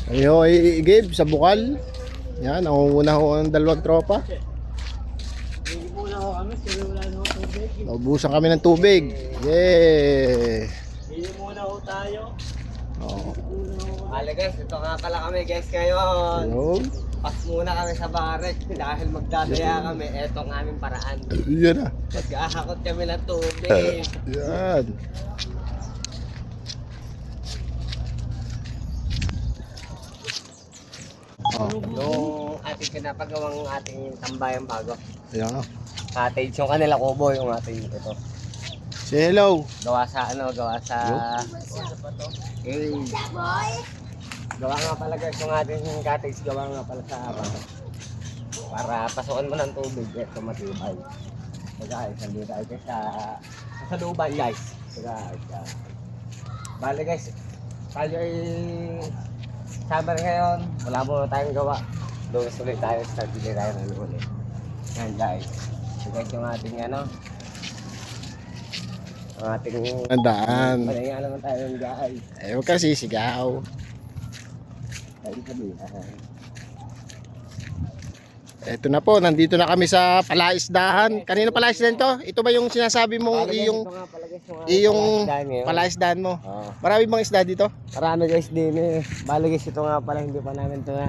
Ayo, Gabe, sa bukal. Yan, nangunguna ho ang dalawang tropa. Naubusan kami ng tubig. Yeah! Hindi muna ho tayo. Oh. Hali guys, ito nga pala kami guys ngayon. Hello. Pas muna kami sa baret dahil magdadaya kami. Eto ang aming paraan. Yan na. Mag-ahakot kami ng tubig. Yan. Oh. Yung ating pinapagawang ating tambayang bago. Ayan. Cottage yung kanila kubo yung ating ito. Say hello. Gawa sa gawa nga pala guys yung ating cottage, gawa nga pala sa para pasukan mo ng tubig ito matibay. So guys, nandito tayo guys sa luban guys. So guys, bali guys, tayo ay summer ngayon, wala mo tayong gawa. Doon ulit tayo sa bigay tayo ng ulit. Yan guys. So guys, yung ating ano, ang ating Andaan. palinga naman tayo ng guys. Ay, huwag ka sisigaw. Tayo sabihin. Eto na po, nandito na kami sa palaisdahan. Kanino palaisdahan to? Ito ba yung sinasabi mong iyong palaisdahan mo? Oh. Marami bang isda dito? Marami guys din eh. Bali guys, ito nga pala hindi pa namin ito na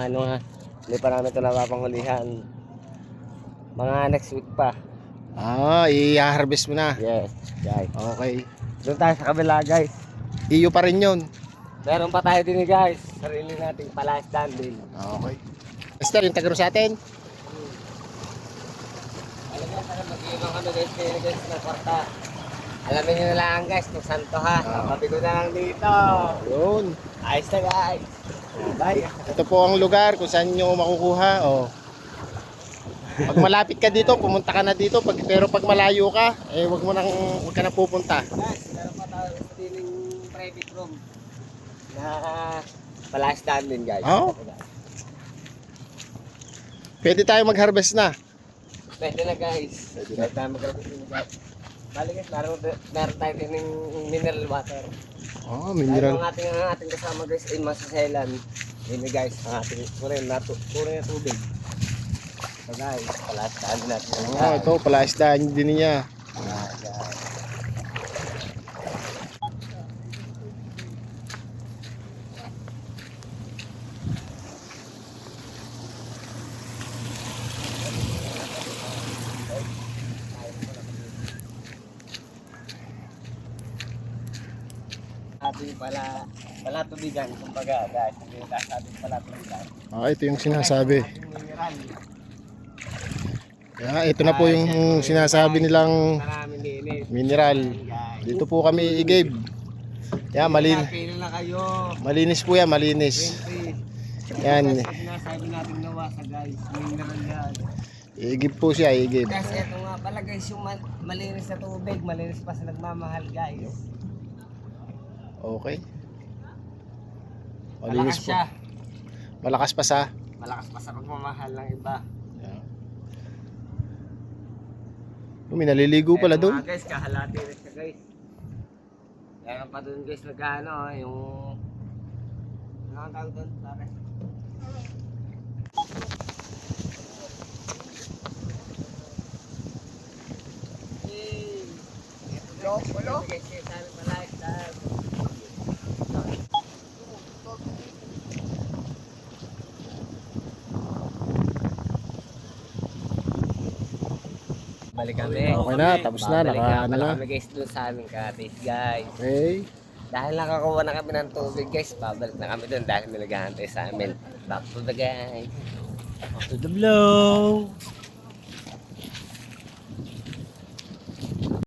hindi pa namin ito napapanghulihan. Mga next week pa. Ah, i-harvest mo na. Yes, guys. Okay. Doon tayo sa kabila guys. Iyo pa rin yun. Meron pa tayo din guys. Sarili nating palaisdahan din. Okay. Esther, yung tagaro sa atin. Alam niyo, sana mag-iibang kami guys kayo guys ng kwarta. Alamin niyo na lang guys kung saan to ha. Pabigo na lang dito. Yun. Ayos na guys. Bye. Ito po ang lugar kung saan nyo makukuha. Oh. Pag malapit ka dito, pumunta ka na dito. Pero pag malayo ka, eh wag ka na pupunta. Guys, meron pa tayo sa tining private room na palaisdahan din guys. Oh. Pwede tayo mag-harvest na. Pwede na guys. Pwede tayo mag-harvest na guys. Bali guys, meron tayo din ng mineral water. Oh, Dahil mineral. ang ating kasama guys ay masaselan. Yun guys, ang ating kunin na tubig. So guys, palaisdahan natin. Oh, ito palaisdahan din niya. Guys. Ating pala tubigan, kumbaga guys, hindi na ating pala tubigan. Ah, ito yung sinasabi. Ating mineral. Yeah, ito na po yung sinasabi nilang Maraming linis. mineral. Dito po kami i-Gabe. Yeah, Pili na kayo. malinis po yan, malinis. 20. Yan. Sinasabi natin nawasa guys, mineral yan. I-Gabe po siya, i-Gabe. Kasi ito nga pala guys, yung malinis na tubig, malinis pa sa nagmamahal guys. Okay. Malakas Malinis po. siya. Malakas pa sa. Malakas pa sa pagmamahal ng iba. Yeah. May naliligo pala Eto doon. nga guys, kahalati rin siya guys. Meron pa doon guys nag-ano, yung nakakawag doon, pare. Hello? Balik kami. Okay na, tapos na, Babalik na. kami guys doon sa aming cottage guys. Okay. Dahil nakakuha na kami ng tubig guys, babalik na kami doon dahil may naghahantay sa amin. Back to the guys. To the blow.